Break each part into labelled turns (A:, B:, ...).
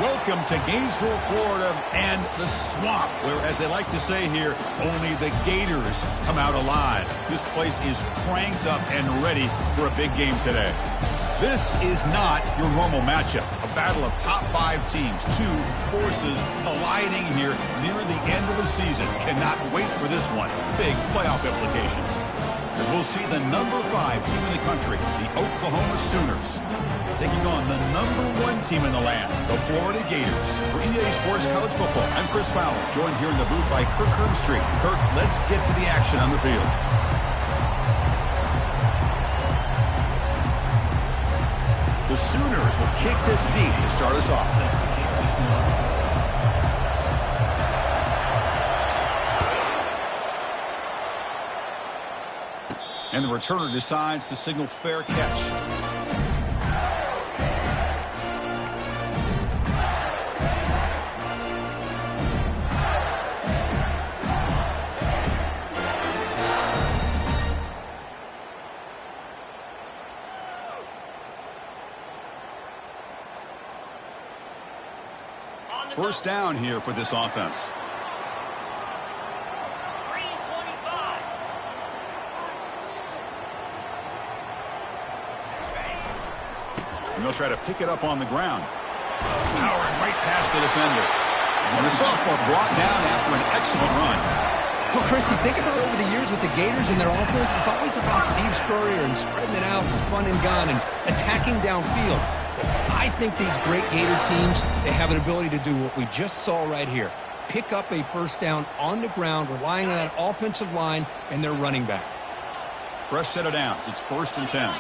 A: Welcome to Gainesville, Florida, and the swamp, where, as they like to say here, only the Gators come out alive. This place is cranked up and ready for a big game today. This is not your normal matchup, a battle of top 5 teams, 2 forces colliding here near the end of the season. Cannot wait for this one. Big playoff implications. As we'll see the number 5 team in the country, the Oklahoma Sooners, taking on the number 1 team in the land, the Florida Gators. For EA Sports College Football, I'm Chris Fowler, joined here in the booth by Kirk Herbstreit. Kirk, let's get to the action on the field. The Sooners will kick this deep to start us off. And the returner decides to signal fair catch. First down here for this offense. And they'll try to pick it up on the ground. Powering right past the defender. And the sophomore brought down after an excellent run.
B: Well, Chris, you think about over the years with the Gators and their offense, it's always about Steve Spurrier and spreading it out and fun and gun and attacking downfield. I think these great Gator teams, they have an ability to do what we just saw right here. Pick up a first down on the ground, relying on that offensive line and their running back.
A: Fresh set of downs. It's 1st and 10.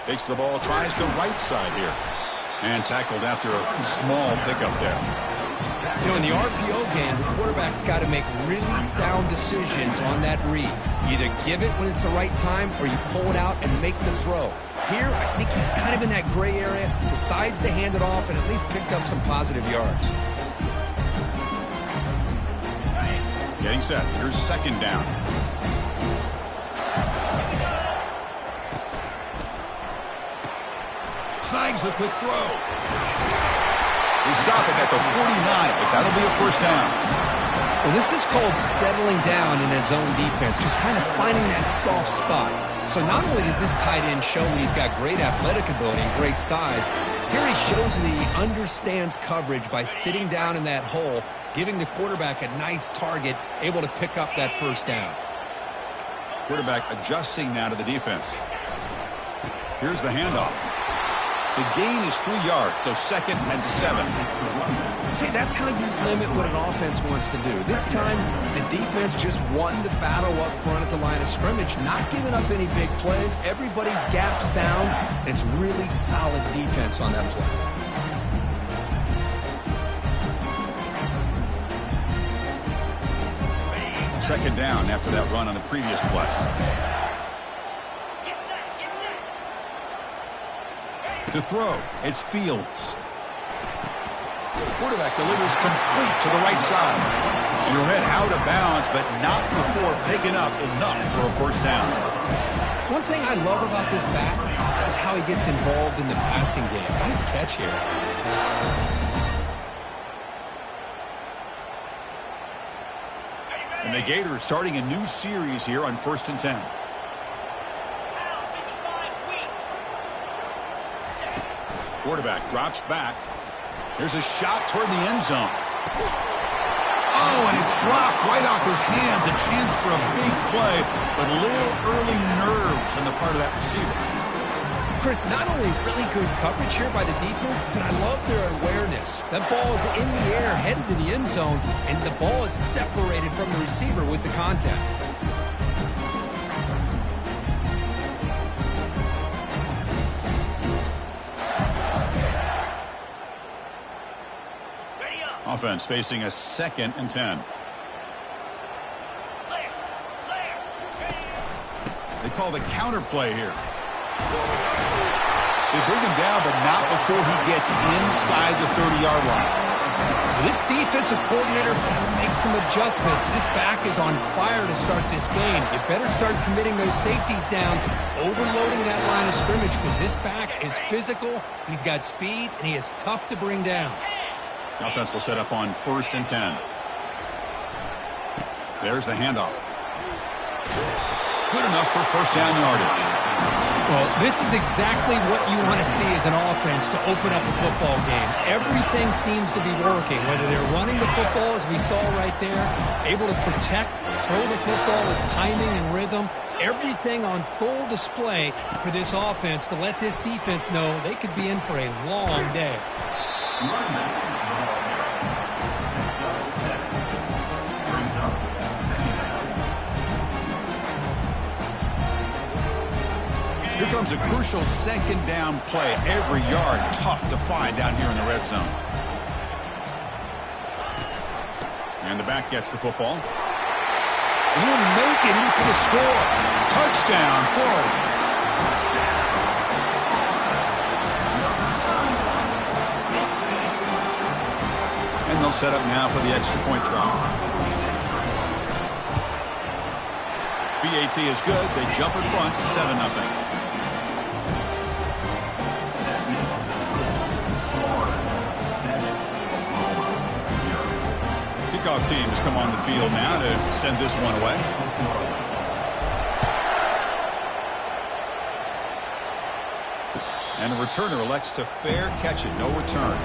A: Takes the ball, tries the right side here. And tackled after a small pickup there.
B: You know, in the RPO game, the quarterback's got to make really sound decisions on that read. You either give it when it's the right time or you pull it out and make the throw. Here, I think he's kind of in that gray area, decides to hand it off and at least picked up some positive yards.
A: Getting set. Here's 2nd down. Snags the quick throw. They stop it at the 49, but that'll be a first down.
B: Well, this is called settling down in his own defense, just kind of finding that soft spot. So not only does this tight end show that he's got great athletic ability and great size, here he shows that he understands coverage by sitting down in that hole, giving the quarterback a nice target, able to pick up that first down.
A: Quarterback adjusting now to the defense. Here's the handoff. The gain is 3 yards, so 2nd and 7.
B: See, that's how you limit what an offense wants to do. This time, the defense just won the battle up front at the line of scrimmage, not giving up any big plays. Everybody's gap sound. It's really solid defense on that play.
A: Second down after that run on the previous play. To throw, it's Fields. Quarterback delivers complete to the right side. And he'll head out of bounds, but not before picking up enough for a first down.
B: One thing I love about this back is how he gets involved in the passing game. Nice catch here.
A: And the Gators starting a new series here on 1st and 10. Quarterback drops back. There's a shot toward the end zone. Oh, and it's dropped right off his hands. A chance for a big play, but a little early nerves on the part of that receiver.
B: Chris, not only really good coverage here by the defense, but I love their awareness. That ball is in the air, headed to the end zone, and the ball is separated from the receiver with the contact.
A: Offense facing a 2nd and 10. They call the counter play here. They bring him down, but not before he gets inside the 30-yard line.
B: This defensive coordinator better make make some adjustments. This back is on fire to start this game. You better start committing those safeties down, overloading that line of scrimmage, because this back is physical, he's got speed, and he is tough to bring down.
A: Offense will set up on 1st and 10. There's the handoff. Good enough for first down yardage.
B: Well, this is exactly what you want to see as an offense to open up a football game. Everything seems to be working, whether they're running the football, as we saw right there, able to protect, throw the football with timing and rhythm, everything on full display for this offense to let this defense know they could be in for a long day.
A: Here comes a crucial 2nd down play. Every yard tough to find down here in the red zone. And the back gets the football. He'll make it in for the score. Touchdown, Florida. And they'll set up now for the extra point try. BAT is good. They jump in front, 7-0. Kickoff team has come on the field now to send this one away. And the returner elects to fair catch it. No return.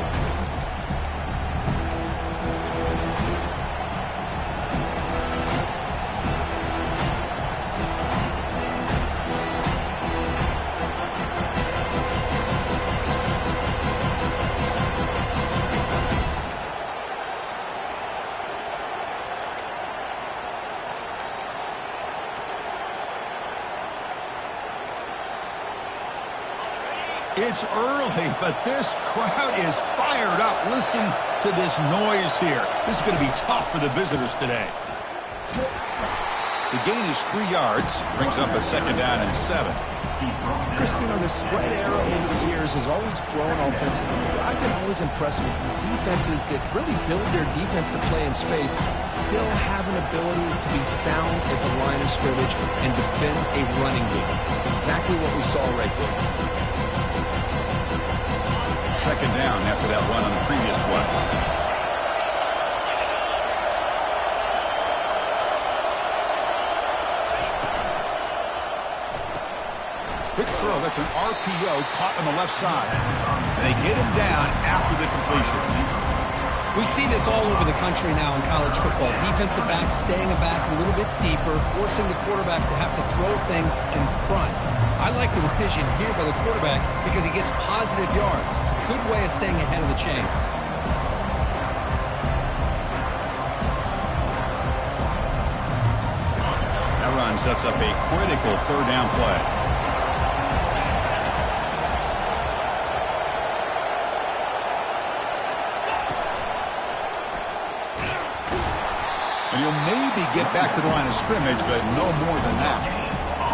A: It's early, but this crowd is fired up. Listen to this noise here. This is going to be tough for the visitors today. The gain is 3 yards, brings up a 2nd down and 7.
B: Chris, the spread era over the years has always grown offensively, but I've been always impressed with defenses that really build their defense to play in space, still have an ability to be sound at the line of scrimmage and defend a running game. It's exactly what we saw right there.
A: 2nd down after that run on the previous play. Quick throw. That's an RPO caught on the left side. And they get him down after the completion.
B: We see this all over the country now in college football. Defensive backs staying back a little bit deeper, forcing the quarterback to have to throw things in front. I like the decision here by the quarterback because he gets positive yards. It's a good way of staying ahead of the chains.
A: That run sets up a critical 3rd down play. And he'll maybe get back to the line of scrimmage, but no more than that.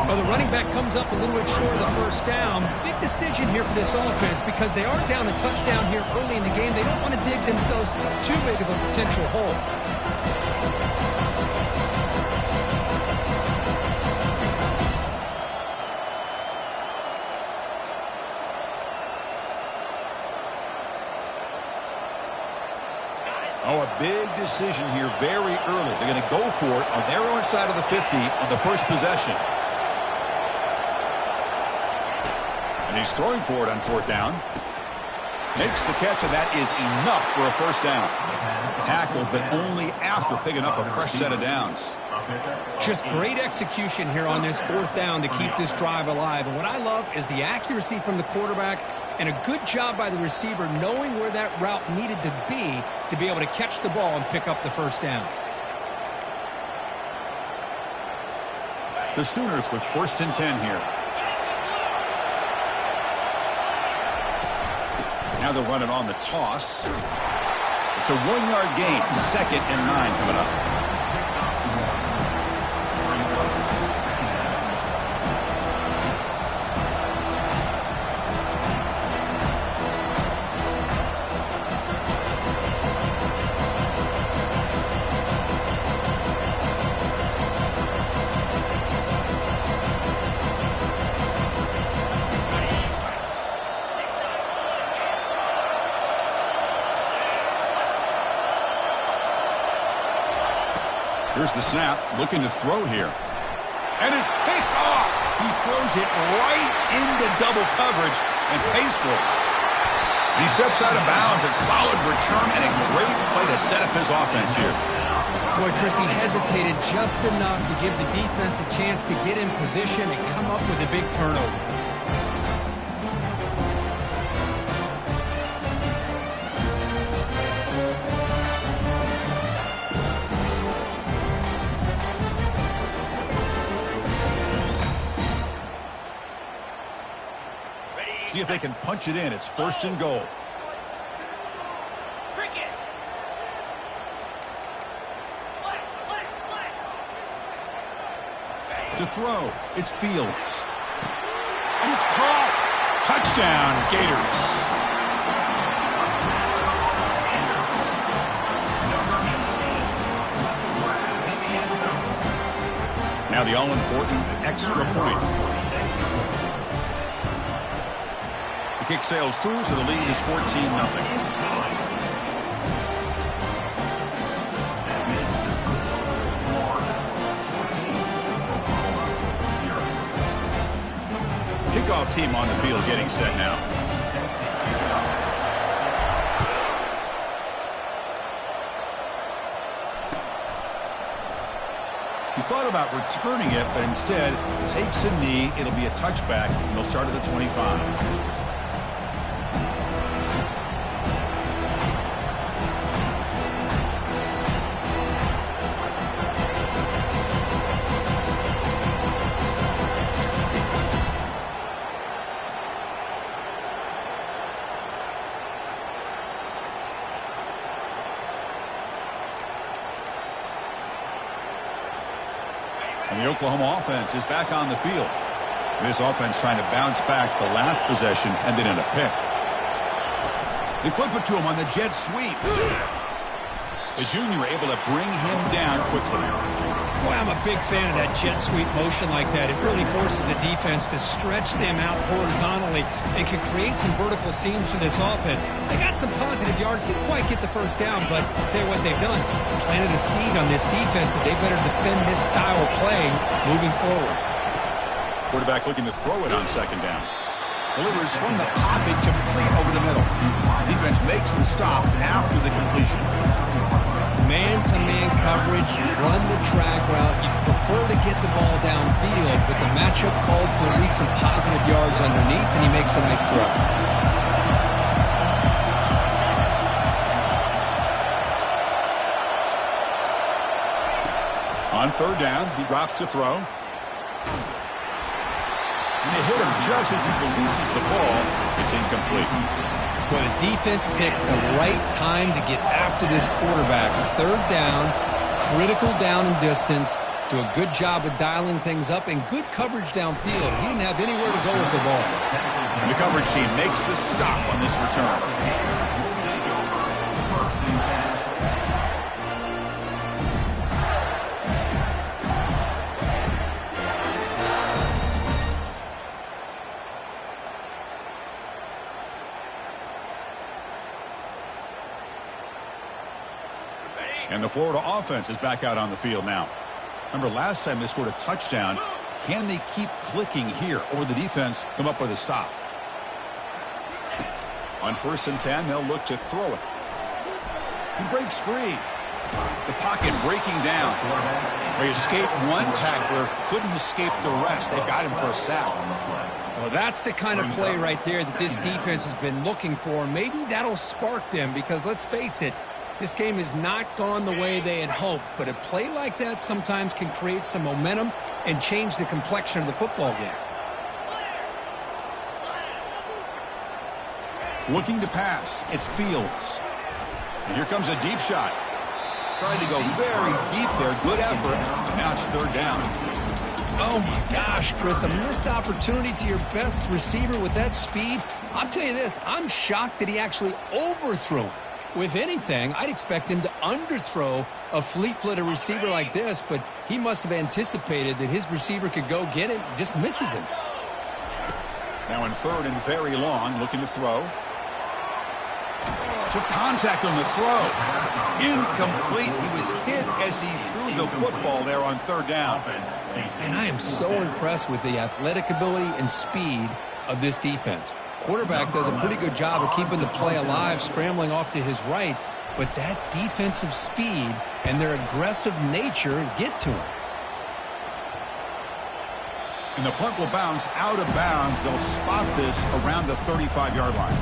B: Well, the running back comes up a little bit short of the first down. Big decision here for this offense because they are down a touchdown here early in the game. They don't want to dig themselves too big of a potential hole.
A: Oh, a big decision here very early. They're going to go for it on their own side of the 50 on the first possession. And he's throwing for it on 4th down. Makes the catch, and that is enough for a first down. Tackled, but only after picking up a fresh set of downs.
B: Just great execution here on this 4th down to keep this drive alive. And what I love is the accuracy from the quarterback and a good job by the receiver knowing where that route needed to be able to catch the ball and pick up the first down.
A: The Sooners with 1st and 10 here. Now they'll run it on the toss. It's a 1-yard gain. 2nd and 9 coming up. the snap, looking to throw here. And it's picked off. He throws it right into double coverage and pays for it. He steps out of bounds. A solid return and a great play to set up his offense here.
B: Boy, Chris, he hesitated just enough to give the defense a chance to get in position and come up with a big turnover.
A: See if they can punch it in. It's 1st and goal. To throw, it's Fields. And it's caught. Touchdown, Gators. Now the all-important extra point. The kick sails through, so the lead is 14-0. Kickoff team on the field getting set now. He thought about returning it, but instead takes a knee. It'll be a touchback, and they'll start at the 25. And the Oklahoma offense is back on the field. This offense trying to bounce back the last possession and then in a pick. They flip it to him on the jet sweep. The junior able to bring him down quickly.
B: Boy, I'm a big fan of that jet sweep motion like that. It really forces a defense to stretch them out horizontally and can create some vertical seams for this offense. They got some positive yards, didn't quite get the first down, but I'll tell you what they've done. Planted a seed on this defense that they better defend this style of play moving forward.
A: Quarterback looking to throw it on 2nd down. Delivers from the pocket, complete over the middle. Defense makes the stop after the completion.
B: Man-to-man coverage, you run the drag route, you prefer to get the ball downfield, but the matchup called for at least some positive yards underneath, and he makes a nice throw.
A: On 3rd down, he drops to throw. And they hit him just as he releases the ball. It's incomplete.
B: When a defense picks the right time to get after this quarterback, 3rd down, critical down and distance, do a good job of dialing things up, and good coverage downfield. He didn't have anywhere to go with the ball.
A: And the coverage team makes the stop on this return. And the Florida offense is back out on the field now. Remember, last time they scored a touchdown. Can they keep clicking here, or the defense come up with a stop? On 1st and 10, they'll look to throw it. He breaks free. The pocket breaking down. They escaped one tackler, couldn't escape the rest. They've got him for a sack.
B: Well, that's the kind of play right there that this defense has been looking for. Maybe that'll spark them because, let's face it, this game has not gone the way they had hoped, but a play like that sometimes can create some momentum and change the complexion of the football game.
A: Looking to pass, it's Fields. And here comes a deep shot. Trying to go very deep there. Good effort. Now it's 3rd down.
B: Oh, my gosh, Chris, a missed opportunity to your best receiver with that speed. I'll tell you this, I'm shocked that he actually overthrew him. With anything, I'd expect him to underthrow a fleet-footed receiver like this, but he must have anticipated that his receiver could go get it, just misses him.
A: Now in 3rd and very long, looking to throw. took contact on the throw. Incomplete. He was hit as he threw the football there on third down.
B: And I am so impressed with the athletic ability and speed of this defense. Quarterback does a pretty good job of keeping the play alive, scrambling off to his right, but that defensive speed and their aggressive nature get to him.
A: And the punt will bounce out of bounds. They'll spot this around the 35-yard line.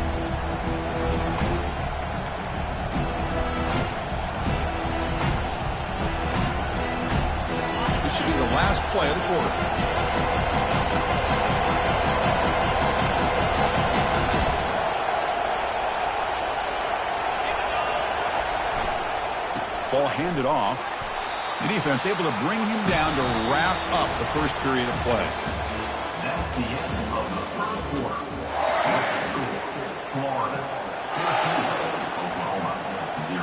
A: This should be the last play of the quarter. Ball handed off. The defense able to bring him down to wrap up the first period of play.
C: That's the end of the first quarter. Florida 14, Oklahoma 0.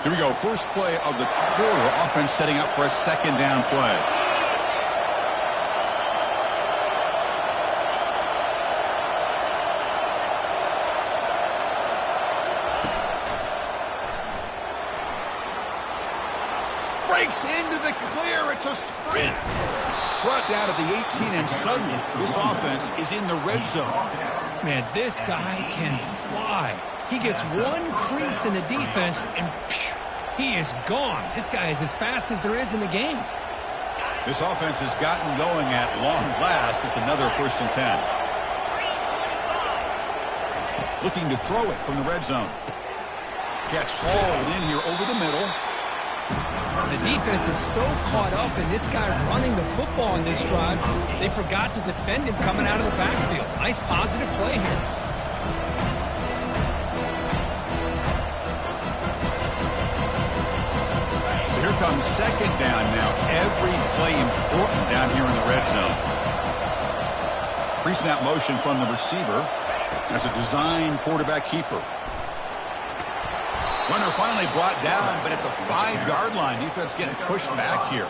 A: Here we go. First play of the quarter. Offense setting up for a second down play. Breaks into the clear. It's a sprint. Brought down to the 18, and suddenly this offense is in the red zone.
B: Man, this guy can fly. He gets one crease in the defense, and phew, he is gone. This guy is as fast as there is in the game.
A: This offense has gotten going at long last. It's another 1st and 10. Looking to throw it from the red zone. Catch hauled in here over the middle.
B: The defense is so caught up in this guy running the football in this drive, they forgot to defend him coming out of the backfield. Nice positive play here.
A: Here comes second down now. Every play important down here in the red zone. Pre-snap motion from the receiver as a design quarterback keeper. Runner finally brought down, but at the 5-yard line, defense getting pushed back here.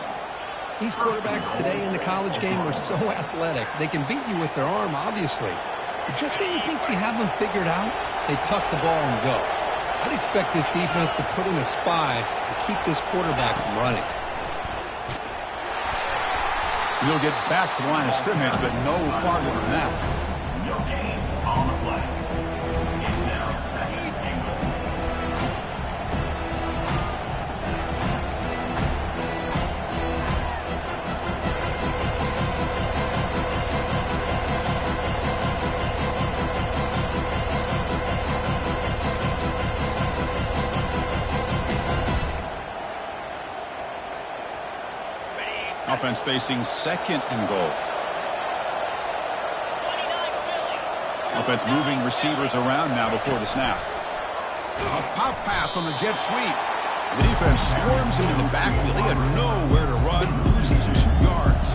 B: These quarterbacks today in the college game are so athletic. They can beat you with their arm, obviously. But just when you think you have them figured out, they tuck the ball and go. I'd expect this defense to put in a spy to keep this quarterback from running.
A: He'll get back to the line of scrimmage, but no farther than that.
C: No gain on the play. It's now second and goal.
A: Offense facing second and goal. Offense moving receivers around now before the snap. A pop pass on the jet sweep. The defense swarms into the backfield. He had nowhere to run, loses 2 yards.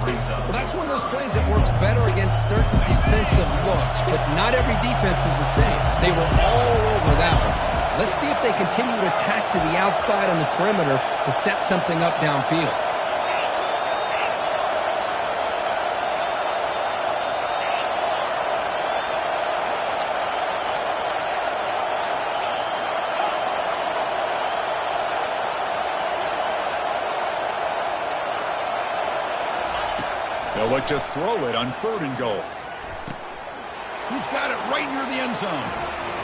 B: Well, that's one of those plays that works better against certain defensive looks, but not every defense is the same. They were all over that one. Let's see if they continue to attack to the outside on the perimeter to set something up downfield.
A: They'll look to throw it on 3rd and goal. He's got it right near the end zone.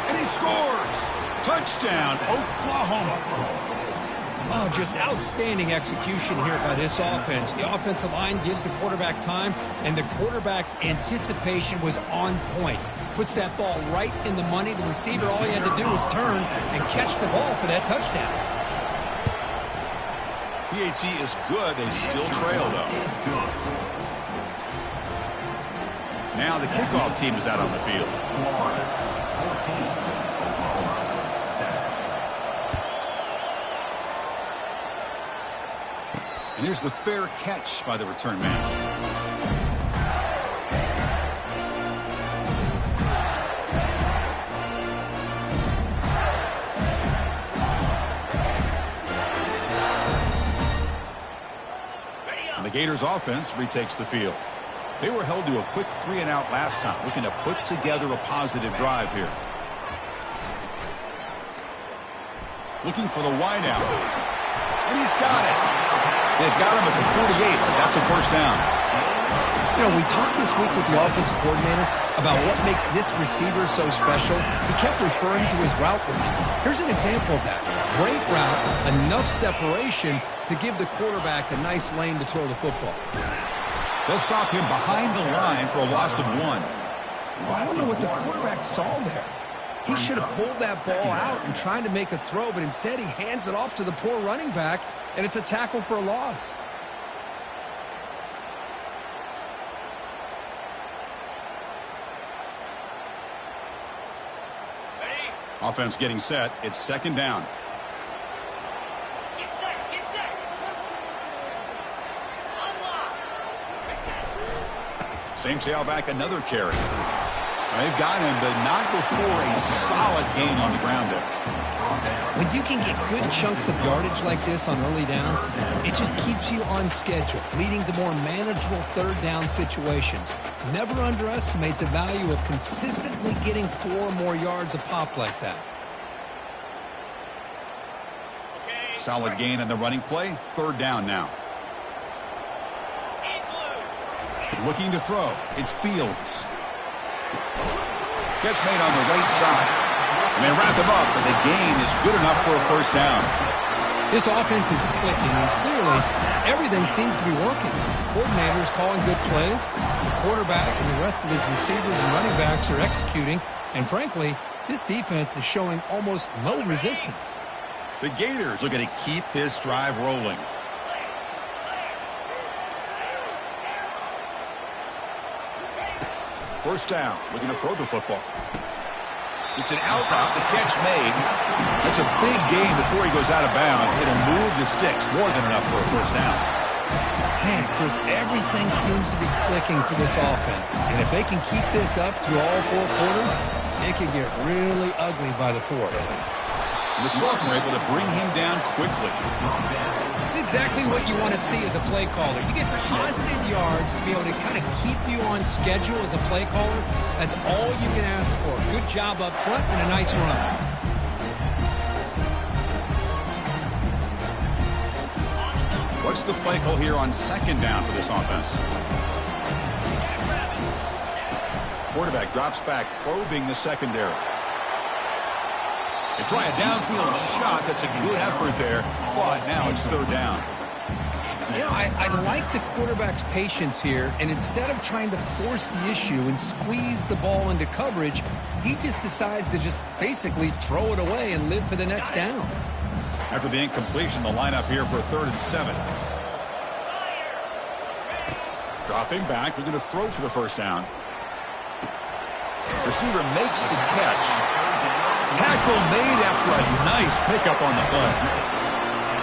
A: And he scores. Touchdown, Oklahoma.
B: Oh, just outstanding execution here by this offense. The offensive line gives the quarterback time, and the quarterback's anticipation was on point. Puts that ball right in the money. The receiver, all he had to do was turn and catch the ball for that touchdown.
A: PAT is good. They still trail, though. Now the kickoff team is out on the field.
C: Florida 14, Oklahoma 7.
A: And here's the fair catch by the return man. Gators offense retakes the field. They were held to a quick 3-and-out last time, looking to put together a positive drive here. Looking for the wideout. And he's got it. They've got him at the 48, but that's a first down.
B: You know, we talked this week with the offensive coordinator about what makes this receiver so special. He kept referring to his route running. Here's an example of that. Great route, enough separation to give the quarterback a nice lane to throw the football.
A: They'll stop him behind the line for a loss of 1.
B: Well, I don't know what the quarterback saw there. He should have pulled that ball out and tried to make a throw, but instead he hands it off to the poor running back, and it's a tackle for a loss.
A: Offense getting set. It's second down.
C: Get set, get set. Unlock.
A: Same tailback, another carry. They've got him, but not before a solid gain on the ground there.
B: When you can get good chunks of yardage like this on early downs, it just keeps you on schedule, leading to more manageable third down situations. Never underestimate the value of consistently getting 4 or more yards a pop like that.
A: Solid gain on the running play. Third down now. Looking to throw. It's Fields. Catch made on the right side. And they wrap him up, but the gain is good enough for a first down.
B: This offense is clicking, and clearly everything seems to be working. The coordinator is calling good plays. The quarterback and the rest of his receivers and running backs are executing. And frankly, this defense is showing almost no resistance.
A: The Gators are going to keep this drive rolling. First down, looking to throw the football. It's an out route, the catch made. That's a big gain before he goes out of bounds. It'll move the sticks, more than enough for a first down.
B: Man, Chris, everything seems to be clicking for this offense. And if they can keep this up through all 4 quarters, it could get really ugly by the 4th.
A: The Sultan were able to bring him down quickly.
B: It's exactly what you want to see as a play caller. You get positive yards to be able to kind of keep you on schedule as a play caller. That's all you can ask for. Good job up front and a nice run.
A: What's the play call here on second down for this offense? Quarterback drops back, probing the secondary. They try a downfield shot. That's a good effort there, but now it's third down.
B: You know, I like the quarterback's patience here, and instead of trying to force the issue and squeeze the ball into coverage, he just decides to just basically throw it away and live for the next down.
A: After the incompletion, the lineup here for 3rd and 7. Dropping back, we're going to throw for the first down. Receiver makes the catch. Tackle made after a nice pickup on the play.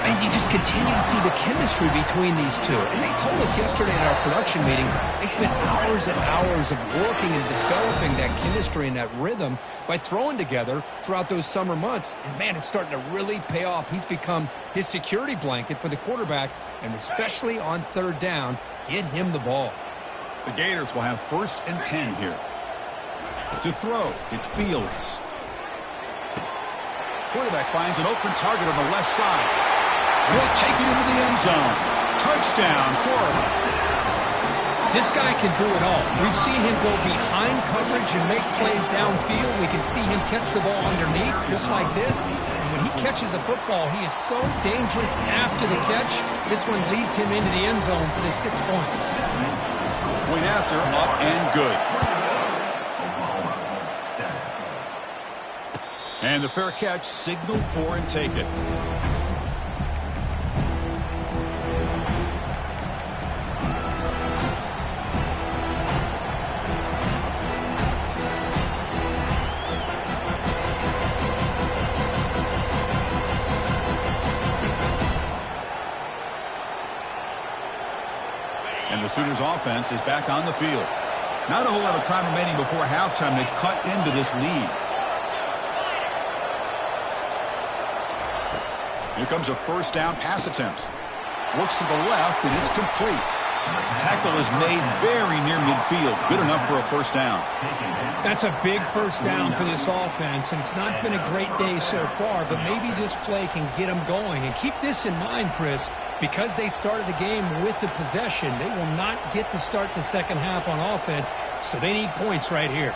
B: And you just continue to see the chemistry between these two. And they told us yesterday in our production meeting, they spent hours and hours of working and developing that chemistry and that rhythm by throwing together throughout those summer months. And, man, it's starting to really pay off. He's become his security blanket for the quarterback, and especially on third down, get him the ball.
A: The Gators will have 1st and 10 here. To throw, it's Fields. Quarterback finds an open target on the left side. He'll take it into the end zone. Touchdown, Florida.
B: This guy can do it all. We've seen him go behind coverage and make plays downfield. We can see him catch the ball underneath, just like this. And when he catches a football, he is so dangerous after the catch. This one leads him into the end zone for the 6 points.
A: Point after, up and good. And the fair catch, signal for and take it. And the Sooners offense is back on the field. Not a whole lot of time remaining before halftime to cut into this lead. Here comes a first down pass attempt. Looks to the left, and it's complete. Tackle is made very near midfield. Good enough for a first down.
D: That's a big first down for this offense, and it's not been a great day so far, but maybe this play can get them going. And keep this in mind, Chris, because they started the game with the possession, they will not get to start the second half on offense, so they need points right here.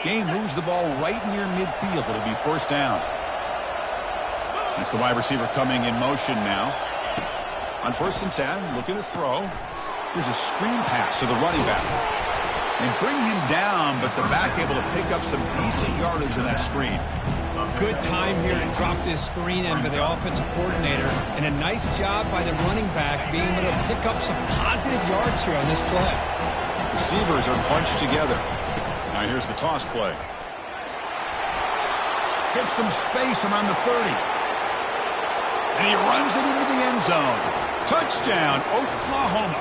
A: Gain moves the ball right near midfield. It'll be first down. That's the wide receiver coming in motion now. On 1st and 10, looking to throw. Here's a screen pass to the running back. And bring him down, but the back able to pick up some decent yardage in that screen.
D: Good time here to drop this screen in by the offensive coordinator. And a nice job by the running back being able to pick up some positive yards here on this play.
A: Receivers are bunched together. Now here's the toss play. Gets some space around the 30. And he runs it into the end zone. Touchdown, Oklahoma.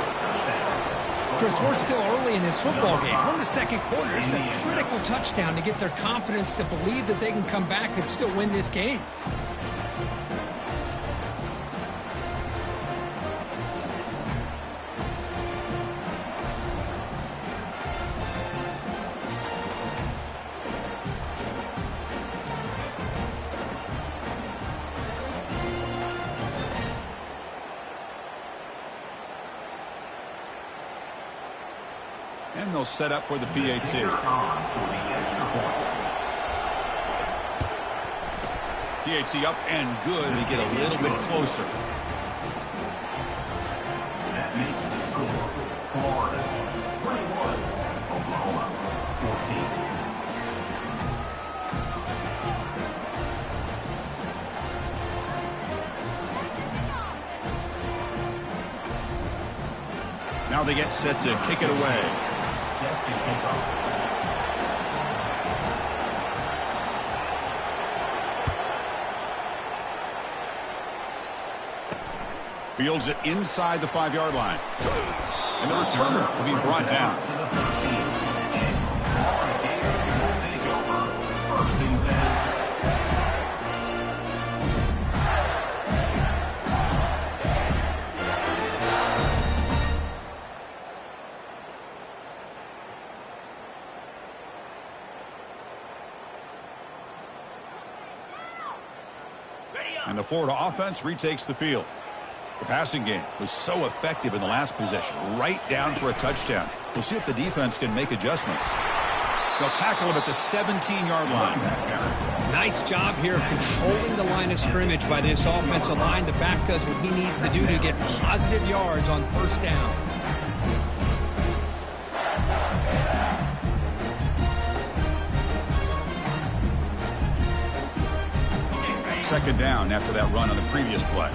D: Chris, we're still early in this football game. We're in the second quarter. It's a critical touchdown to get their confidence to believe that they can come back and still win this game.
A: And they'll set up for the PAT. PAT up and good. They get a little bit closer.
C: That makes the score Florida 21, Oklahoma 14.
A: Now they get set to kick it away.
C: Set to kick off.
A: Fields it inside the 5-yard line. And the returner will be brought down.
C: To the 13. And Florida Gators will take over. First and 10.
A: And the Florida offense retakes the field. The passing game was so effective in the last possession, right down for a touchdown. We'll see if the defense can make adjustments. They'll tackle him at the 17-yard line.
D: Nice job here of controlling the line of scrimmage by this offensive line. The back does what he needs to do to get positive yards on first down.
A: Second down after that run on the previous play.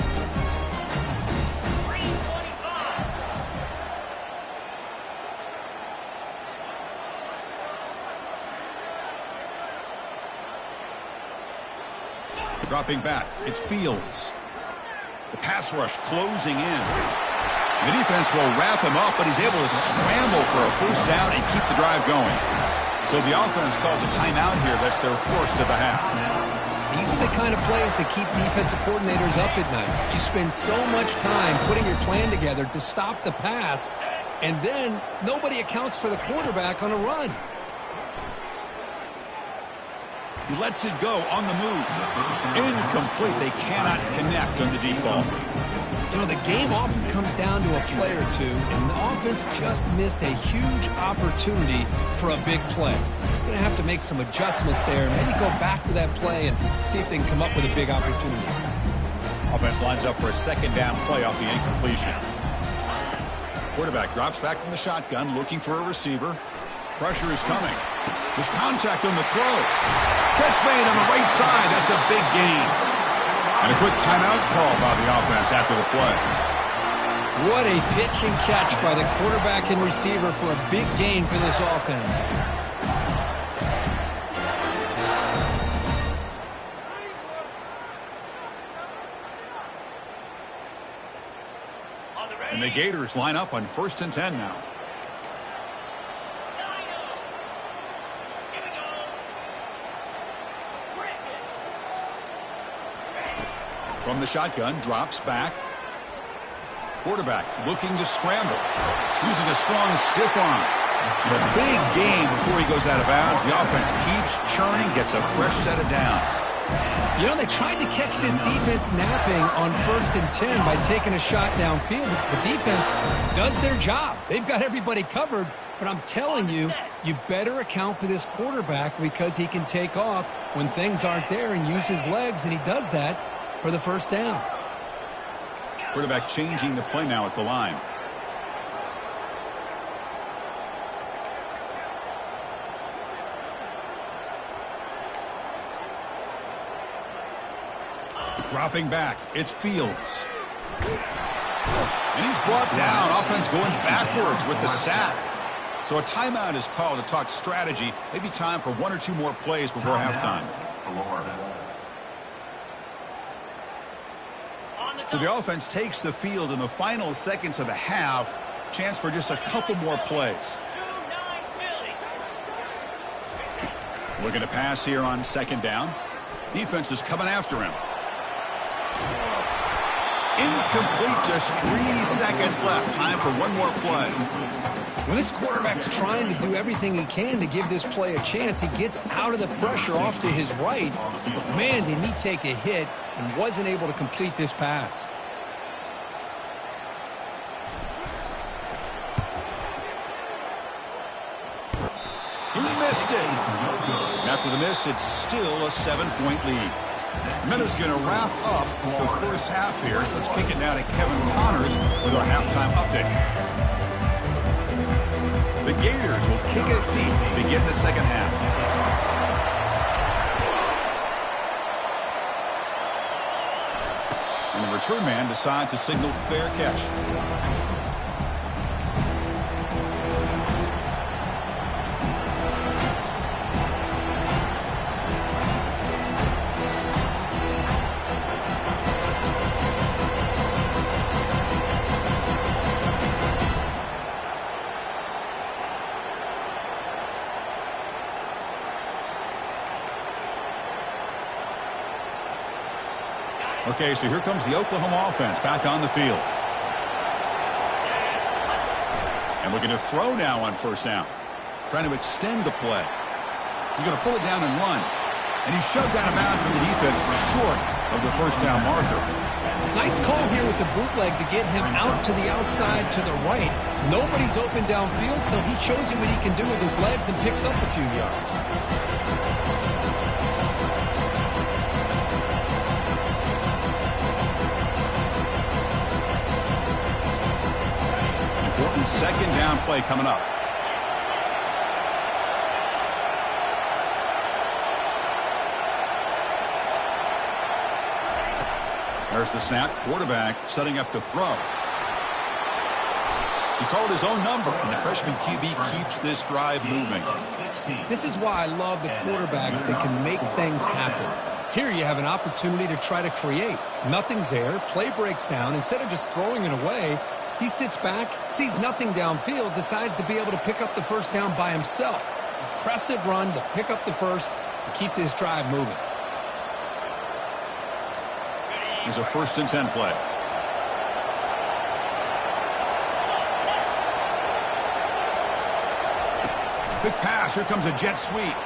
A: Dropping back, it's Fields. The pass rush closing in. The defense will wrap him up, but he's able to scramble for a first down and keep the drive going. So the offense calls a timeout here. That's their first of the half.
B: These are the kind of plays that keep defensive coordinators up at night. You spend so much time putting your plan together to stop the pass, and then nobody accounts for the quarterback on a run.
A: He lets it go on the move. Incomplete. They cannot connect on the deep ball.
B: You know, the game often comes down to a play or two, and the offense just missed a huge opportunity for a big play. They're going to have to make some adjustments there, maybe go back to that play and see if they can come up with a big opportunity.
A: Offense lines up for a second down play off the incompletion. Quarterback drops back from the shotgun, looking for a receiver. Pressure is coming. There's contact on the throw. Catch made on the right side. That's a big gain. And a quick timeout call by the offense after the play.
B: What a pitch and catch by the quarterback and receiver for a big gain for this offense.
A: And the Gators line up on 1st and 10 now. From the shotgun, drops back. Quarterback looking to scramble. Using a strong stiff arm. In a big game before he goes out of bounds, the offense keeps churning, gets a fresh set of downs.
B: You know, they tried to catch this defense napping on 1st and 10 by taking a shot downfield. The defense does their job. They've got everybody covered, but I'm telling you, you better account for this quarterback because he can take off when things aren't there and use his legs, and he does that for the first down.
A: Quarterback changing the play now at the line. Dropping back, it's Fields. And he's brought down. Offense going backwards with the sack. So a timeout is called to talk strategy. Maybe time for 1 or 2 more plays before halftime. So the offense takes the field in the final seconds of the half. Chance for just a couple more plays. Looking to pass here on 2nd down. Defense is coming after him. Incomplete, just 3 seconds left. Time for 1 more play.
B: When this quarterback's trying to do everything he can to give this play a chance, he gets out of the pressure off to his right. But man, did he take a hit and wasn't able to complete this pass.
A: He missed it. After the miss, it's still a 7-point lead. Minutes going to wrap up the first half here. Let's kick it now to Kevin Connors with our halftime update. The Gators will kick it deep to begin the second half. And the return man decides to signal fair catch. Okay, so here comes the Oklahoma offense back on the field. And looking to throw now on 1st down. Trying to extend the play. He's going to pull it down and run. And he's shoved out of bounds by the defense short of the 1st down marker.
B: Nice call here with the bootleg to get him out to the outside to the right. Nobody's open downfield, so he shows you what he can do with his legs and picks up a few yards.
A: Important 2nd down play coming up. There's the snap. Quarterback setting up to throw. He called his own number, and the freshman QB keeps this drive moving.
B: This is why I love the quarterbacks that can make things happen. Here you have an opportunity to try to create. Nothing's there. Play breaks down. Instead of just throwing it away, he sits back, sees nothing downfield, decides to be able to pick up the 1st down by himself. Impressive run to pick up the 1st and keep this drive moving.
A: Here's a 1st and 10 play. Big pass. Here comes a jet sweep.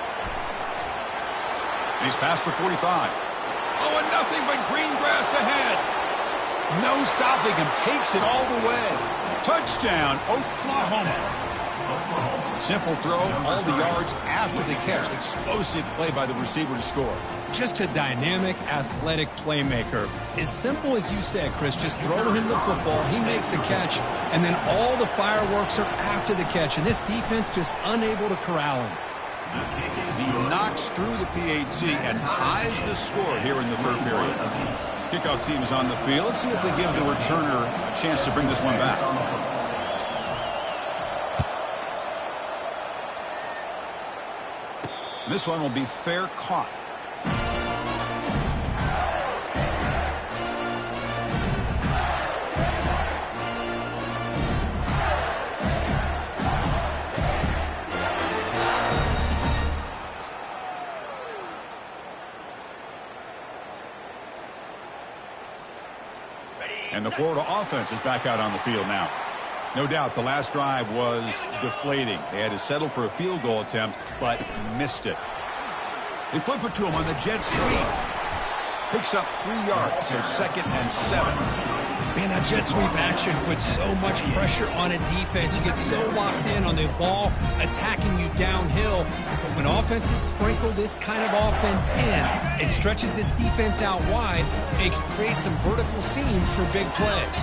A: And he's past the 45. Oh, and nothing but green grass ahead. No stopping him. Takes it all the way. Touchdown, Oklahoma. Simple throw, all the yards after the catch. Explosive play by the receiver to score.
B: Just a dynamic, athletic playmaker. As simple as you said, Chris, just throw him the football, he makes the catch, and then all the fireworks are after the catch, and this defense just unable to corral him.
A: He knocks through the PAT and ties the score here in the 3rd period. Kickoff team is on the field. Let's see if they give the returner a chance to bring this one back. This one will be fair caught. And the Florida offense is back out on the field now. No doubt the last drive was deflating. They had to settle for a field goal attempt, but missed it. They flip it to him on the jet sweep. Picks up 3 yards, so 2nd and 7.
D: Man, that jet sweep action puts so much pressure on a defense. You get so locked in on the ball attacking you downhill. But when offenses sprinkle this kind of offense in, it stretches this defense out wide. It can create some vertical seams for big plays.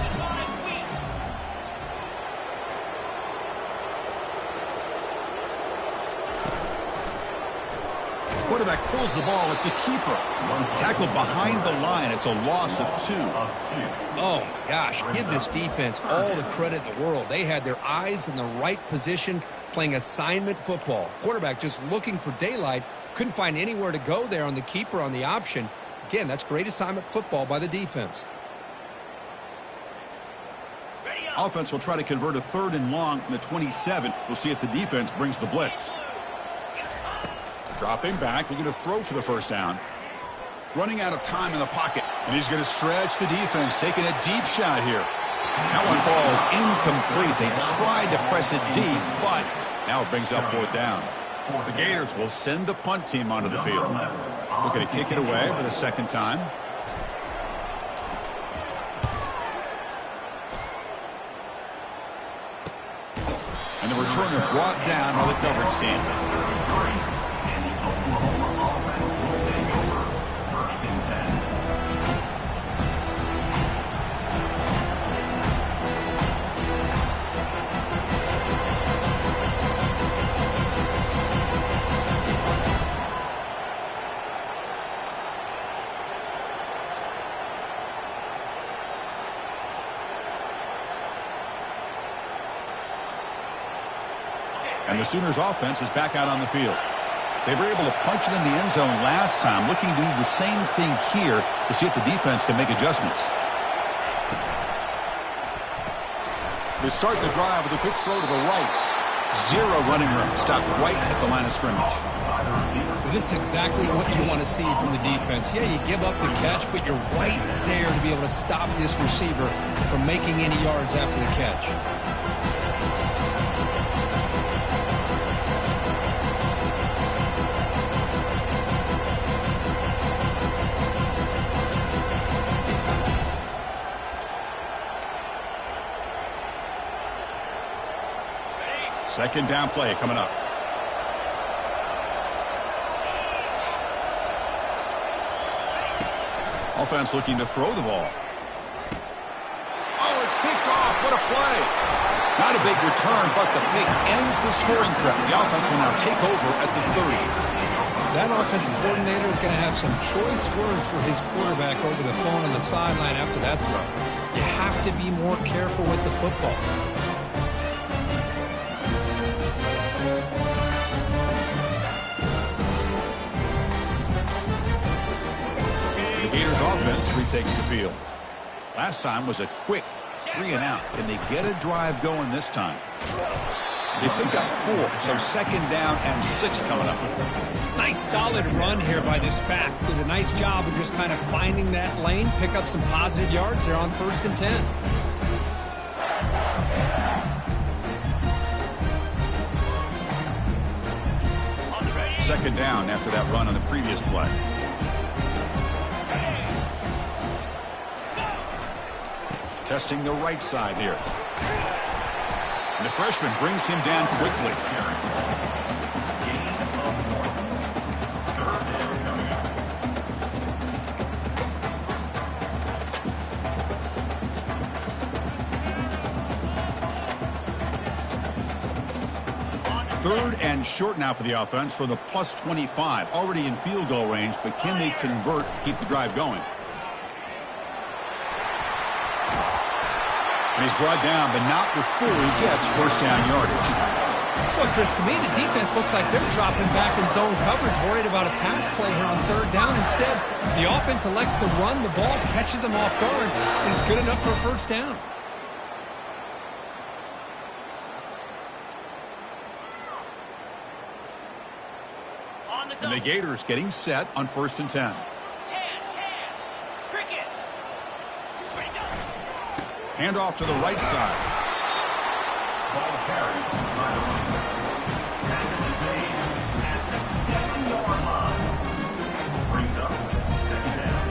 A: Quarterback pulls the ball. It's a keeper. Tackled behind the line. It's a loss of 2.
B: Oh, my gosh. Give this defense all the credit in the world. They had their eyes in the right position playing assignment football. Quarterback just looking for daylight. Couldn't find anywhere to go there on the keeper on the option. Again, that's great assignment football by the defense.
A: Offense will try to convert a 3rd and long from the 27. We'll see if the defense brings the blitz. Dropping back, looking to throw for the first down. Running out of time in the pocket, and he's going to stretch the defense, taking a deep shot here. That one falls incomplete. They tried to press it deep, but now it brings up 4th down. The Gators will send the punt team onto the field. Looking to kick it away for the 2nd time. And the returner brought down by the coverage team. And the Sooners offense is back out on the field. They were able to punch it in the end zone last time, looking to do the same thing here to see if the defense can make adjustments. They start the drive with a quick throw to the right. 0 running room. Stopped right at the line of scrimmage.
B: This is exactly what you want to see from the defense. Yeah, you give up the catch, but you're right there to be able to stop this receiver from making any yards after the catch.
A: Second down play coming up. Offense looking to throw the ball. Oh, it's picked off. What a play. Not a big return, but the pick ends the scoring threat. The offense will now take over at the 30.
B: That offensive coordinator is going to have some choice words for his quarterback over the phone on the sideline after that throw. You have to be more careful with the football.
A: The Gators offense retakes the field. Last time was a quick 3 and out. Can they get a drive going this time? They picked up 4, so 2nd down and 6 coming up.
D: Nice solid run here by this pack. Did a nice job of just kind of finding that lane, pick up some positive yards there on 1st and 10.
A: Second down after that run on the previous play. Testing the right side here. And the freshman brings him down quickly. Third and short now for the offense for the plus 25. Already in field goal range, but can they convert, keep the drive going? And he's brought down, but not before he gets first down yardage.
D: Well, Chris, to me, the defense looks like they're dropping back in zone coverage, worried about a pass play here on 3rd down. Instead, the offense elects to run the ball, catches them off guard, and it's good enough for a first down.
A: And the Gators getting set on 1st and 10. Hand off to the right side.
C: Ball carried by the running back. Back in the days at the 7-yard line. Brings up second down.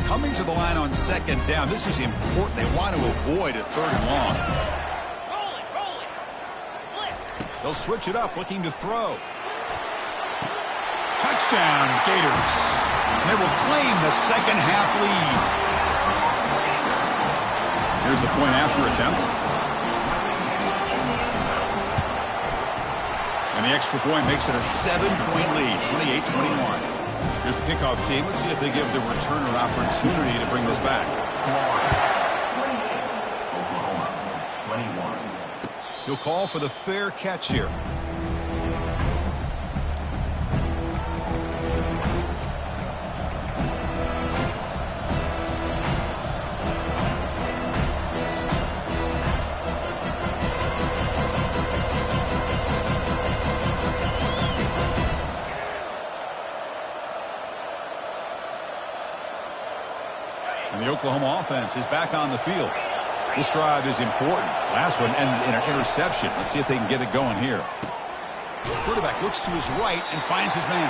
A: Coming to the line on second down. This is important. They want to avoid a third and long. They'll switch it up, looking to throw. Touchdown, Gators. And they will claim the second half lead. Here's the point after attempt. And the extra point makes it a 7-point lead, 28-21. Here's the kickoff team. Let's see if they give the returner opportunity to bring this back.
C: Oklahoma, 21.
A: He'll call for the fair catch here. And the Oklahoma offense is back on the field. This drive is important. Last one ended in an interception. Let's see if they can get it going here. Quarterback looks to his right and finds his man.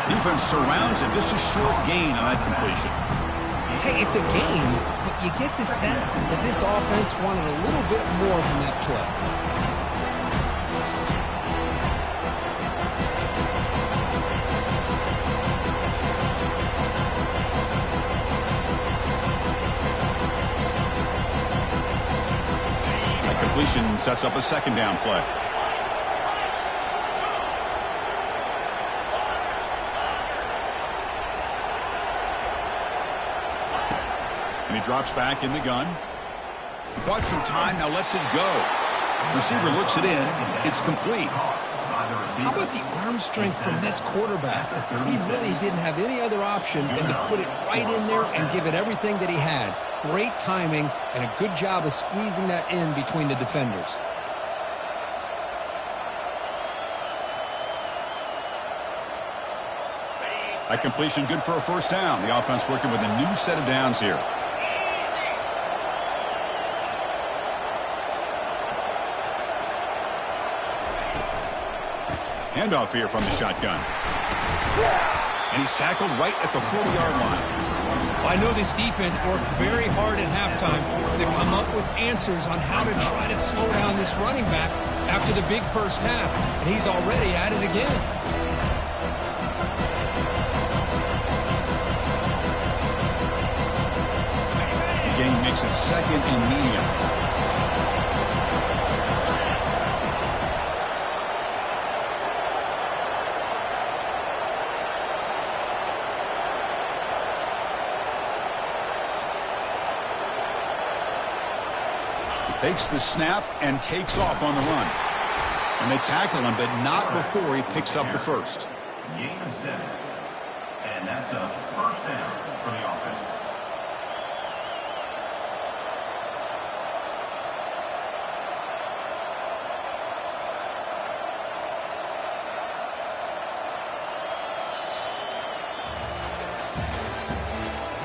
A: Defense surrounds him. Just a short gain on that completion.
B: Hey, it's a game, but you get the sense that this offense wanted a little bit more from that play.
A: Completion sets up a second down play. And he drops back in the gun. Bought some time, now lets it go. Receiver looks it in. It's complete.
B: How about the arm strength from this quarterback? He really didn't have any other option than to put it right in there and give it everything that he had. Great timing and a good job of squeezing that in between the defenders.
A: That completion good for a first down. The offense working with a new set of downs here. Handoff here from the shotgun. And he's tackled right at the 40-yard line.
D: I know this defense worked very hard at halftime to come up with answers on how to try to slow down this running back after the big first half, and he's already at it again.
A: The game makes it second and medium. Takes the snap and takes off on the run. And they tackle him, but not before he picks up the first.
C: Gain of 7. And that's a first down for the offense.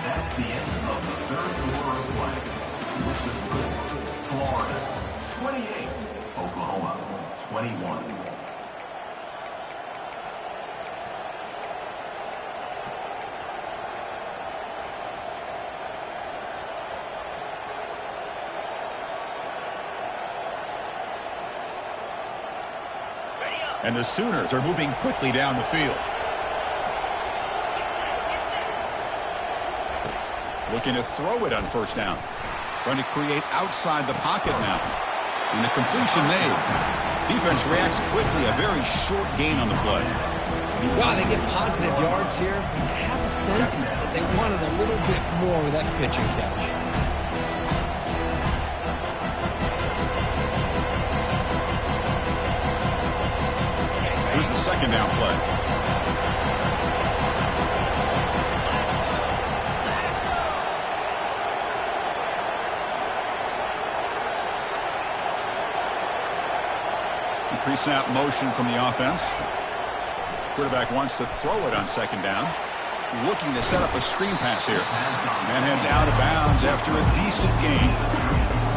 C: That's the end of the third quarter of play. With the score, Florida 28, Oklahoma 21.
A: And the Sooners are moving quickly down the field. Looking to throw it on first down. Trying to create outside the pocket now. And the completion made. Defense reacts quickly. A very short gain on the play.
B: Wow, they get positive yards here. I have a sense that they wanted a little bit more with that pitch and catch.
A: Here's the second down play. pre-snap motion from the offense. Quarterback wants to throw it on second down. Looking to set up a screen pass here. And heads out of bounds after a decent gain.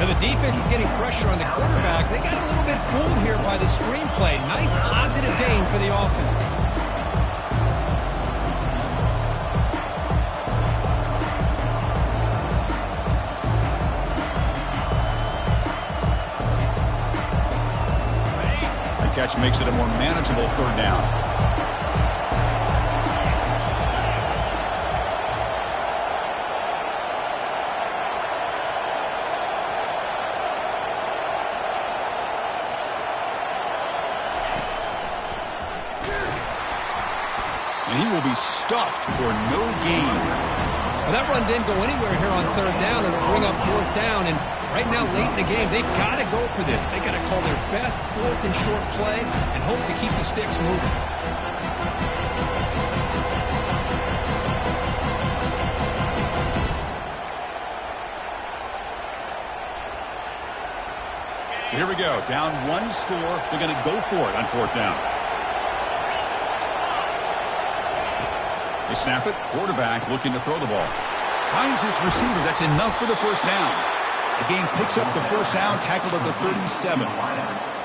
D: Now the defense is getting pressure on the quarterback. They got a little bit fooled here by the screen play. Nice positive gain for the offense.
A: The catch makes it a more manageable third down. And he will be stuffed for no gain.
D: Well, that run didn't go anywhere here on third down. It'll bring up fourth down. And right now, late in the game, they've got to go for this. They've got to call their best fourth and short play and hope to keep the sticks moving.
A: So here we go. Down one score. They're going to go for it on fourth down. They snap it. Quarterback looking to throw the ball. Finds his receiver. That's enough for the first down. The game picks up the first down, tackled at the 37.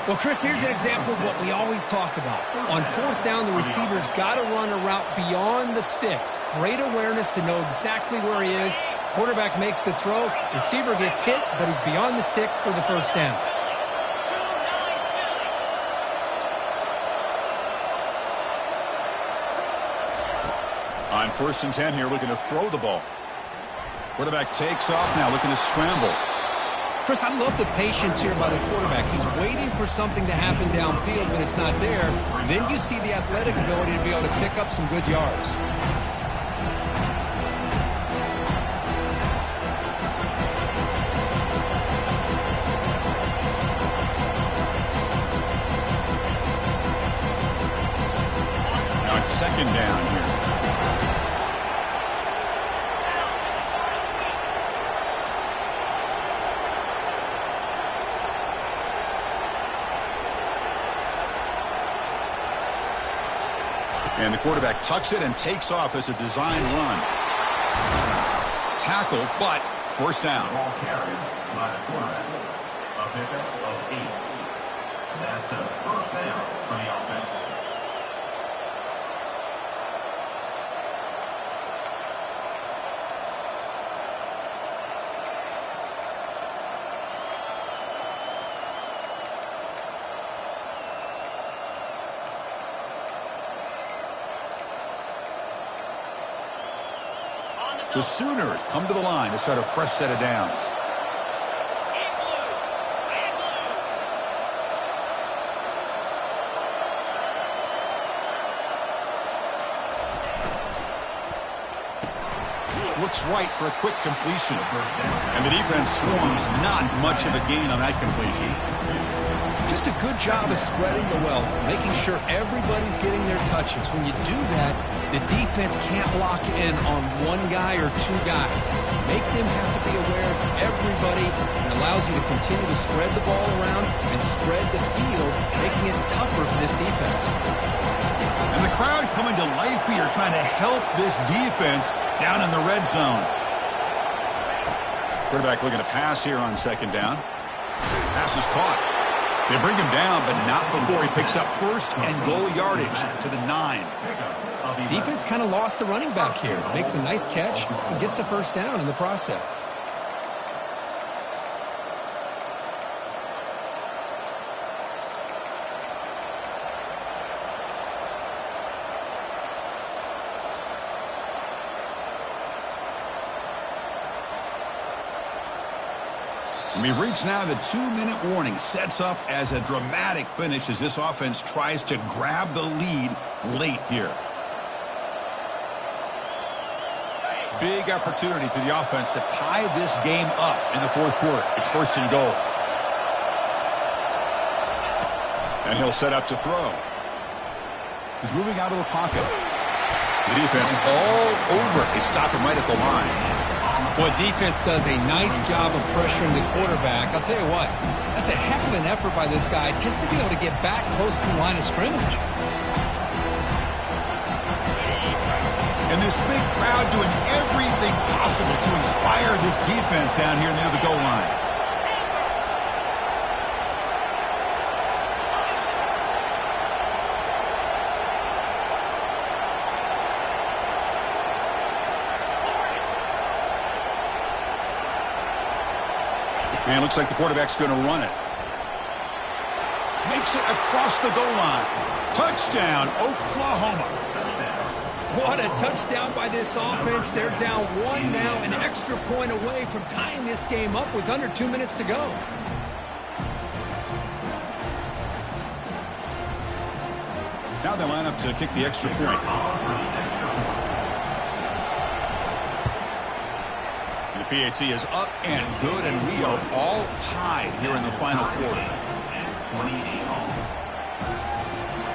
D: Well, Chris, here's an example of what we always talk about. On fourth down, the receiver's got to run a route beyond the sticks. Great awareness to know exactly where he is. Quarterback makes the throw. Receiver gets hit, but he's beyond the sticks for the first down.
A: On 1st and 10 here, looking to throw the ball. Quarterback takes off now, looking to scramble.
D: Chris, I love the patience here by the quarterback. He's waiting for something to happen downfield, but it's not there. Then you see the athletic ability to be able to pick up some good yards.
A: Now it's second down here. And the quarterback tucks it and takes off as a design run. Tackle, but first down.
C: Ball carried by the quarterback. A pickup of 8. That's a first down for the offense.
A: The Sooners come to the line to start a fresh set of downs. Looks right for a quick completion. And the defense swarms. Not much of a gain on that completion.
B: Just a good job of spreading the wealth, making sure everybody's getting their touches. When you do that, the defense can't lock in on one guy or two guys. Make them have to be aware of everybody, and allows you to continue to spread the ball around and spread the field, making it tougher for this defense.
A: And the crowd coming to life here, trying to help this defense down in the red zone. Quarterback looking to pass here on second down. Pass is caught. They bring him down, but not before he picks up first and goal yardage to the 9.
B: Defense kind of lost the running back here. Makes a nice catch and gets the first down in the process.
A: We've reached now the 2-minute warning. Sets up as a dramatic finish as this offense tries to grab the lead late here. Big opportunity for the offense to tie this game up in the fourth quarter. It's first and goal. And he'll set up to throw. He's moving out of the pocket. The defense all over. They stop him right at the line.
D: Well, defense does a nice job of pressuring the quarterback. I'll tell you what, that's a heck of an effort by this guy just to be able to get back close to the line of scrimmage.
A: And this big crowd doing everything possible to inspire this defense down here near the goal line. And it looks like the quarterback's going to run it. Makes it across the goal line. Touchdown, Oklahoma.
D: What a touchdown by this offense. They're down 1 now, an extra point away from tying this game up with under 2 minutes to go.
A: Now they line up to kick the extra point. The PAT is up and good, and we are all tied here in the final quarter.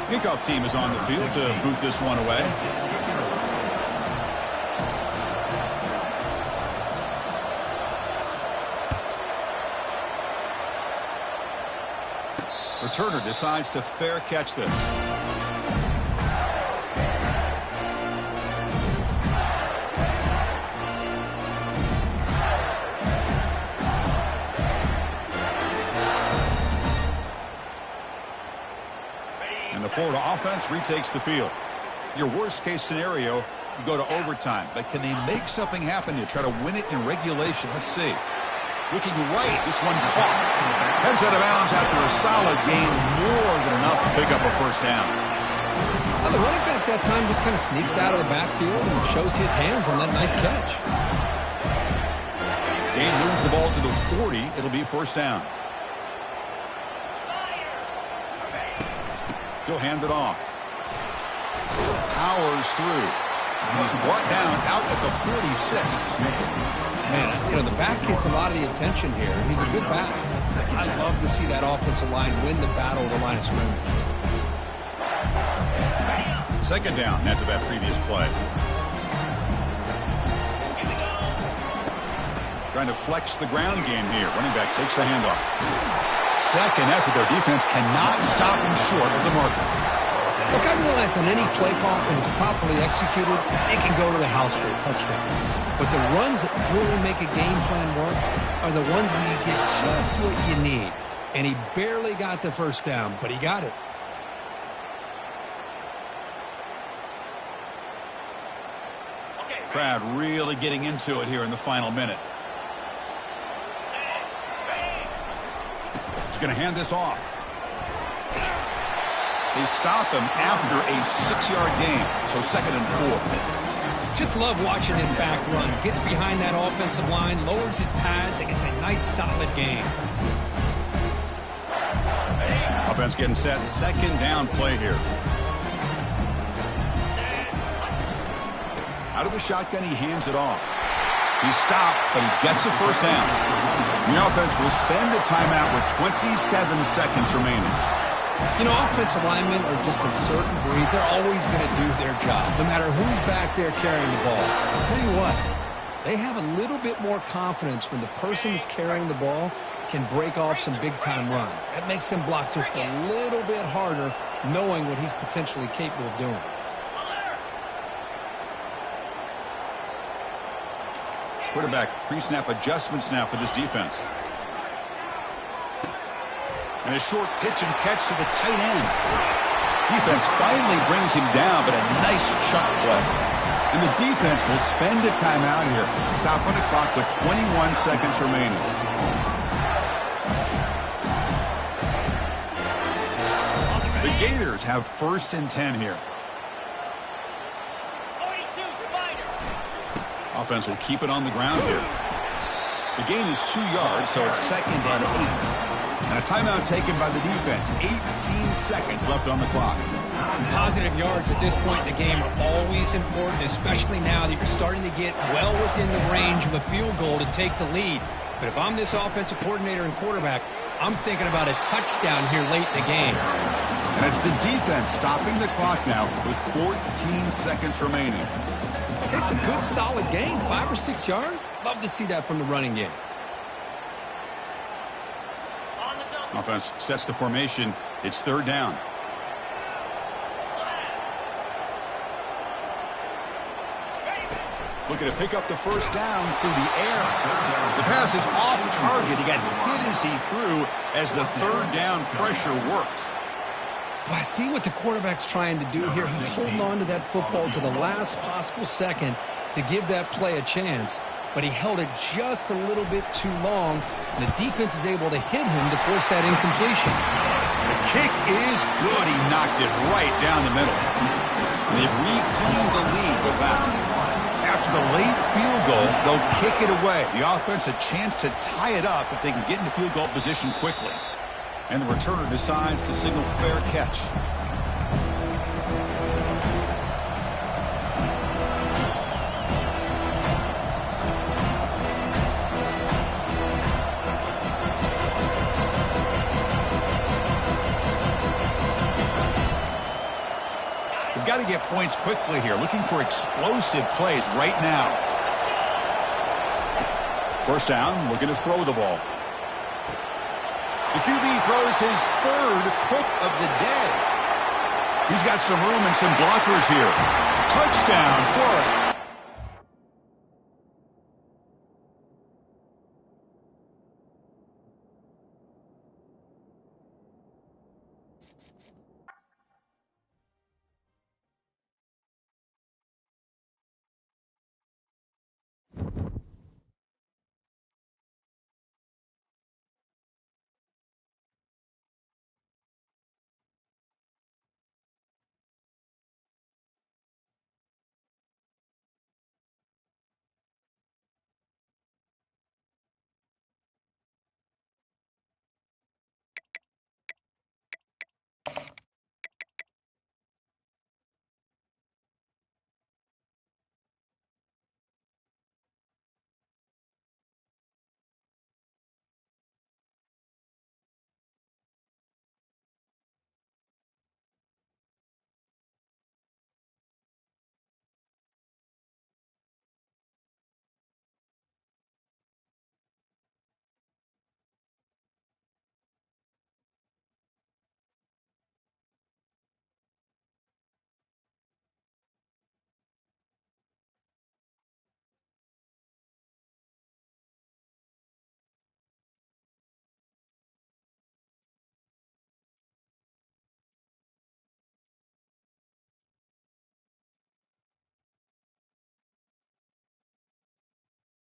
A: Kickoff team is on the field to boot this one away. Returner decides to fair catch this. And the Florida offense retakes the field. Your worst case scenario, you go to overtime. But can they make something happen to try to win it in regulation? Let's see. Looking right, this one caught. Heads out of bounds after a solid gain, more than enough to pick up a first down.
B: Well, the running back that time just kind of sneaks out of the backfield and shows his hands on that nice catch.
A: Gain moves the ball to the 40. It'll be first down. He'll hand it off. Powers through. He's brought down out at the 46.
B: Man, you know, the back gets a lot of the attention here. He's a good back. I love to see that offensive line win the battle of the line of scrimmage.
A: Second down after that previous play. Trying to flex the ground game here. Running back takes the handoff. Second after their defense cannot stop him short of the marker.
B: Look, I realize on any play call, when it's properly executed, they can go to the house for a touchdown. But the runs that really make a game plan work are the ones where you get just what you need. And he barely got the first down, but he got it.
A: Crowd really getting into it here in the final minute. He's going to hand this off. They stop him after a 6-yard gain, so 2nd and 4.
D: Just love watching this back run. Gets behind that offensive line, lowers his pads, and gets a nice solid gain.
A: Offense getting set. 2nd down play here. Out of the shotgun, he hands it off. He's stopped, but he gets a first down. The offense will spend the timeout with 27 seconds remaining.
B: You know, offensive linemen are just a certain breed. They're always going to do their job, no matter who's back there carrying the ball. I'll tell you what, they have a little bit more confidence when the person that's carrying the ball can break off some big-time runs. That makes them block just a little bit harder, knowing what he's potentially capable of doing.
A: Quarterback pre-snap adjustments now for this defense. And a short pitch and catch to the tight end. Defense finally brings him down, but a nice chuck play. And the defense will spend a timeout here. Stop on the clock with 21 seconds remaining. The Gators have 1st and 10 here. Offense will keep it on the ground here. The gain is 2 yards, so it's 2nd and 8. And a timeout taken by the defense. 18 seconds left on the clock.
D: Positive yards at this point in the game are always important, especially now that you're starting to get well within the range of a field goal to take the lead. But if I'm this offensive coordinator and quarterback, I'm thinking about a touchdown here late in the game.
A: And it's the defense stopping the clock now with 14 seconds remaining.
B: It's a good, solid gain, 5 or 6 yards. Love to see that from the running game.
A: Offense sets the formation. It's third down. Looking to pick up the first down through the air. The pass is off target. He got hit as he threw as the third down pressure worked.
B: But I see what the quarterback's trying to do here. He's holding on to that football to the last possible second to give that play a chance. But he held it just a little bit too long. And the defense is able to hit him to force that incompletion.
A: The kick is good. He knocked it right down the middle. And they've reclaimed the lead with that. After the late field goal, they'll kick it away. The offense a chance to tie it up if they can get into field goal position quickly. And the returner decides to signal fair catch. They've got to get points quickly here, looking for explosive plays right now. First down, looking to throw the ball. The QB throws his third pick of the day. He's got some room and some blockers here. Touchdown, Florida.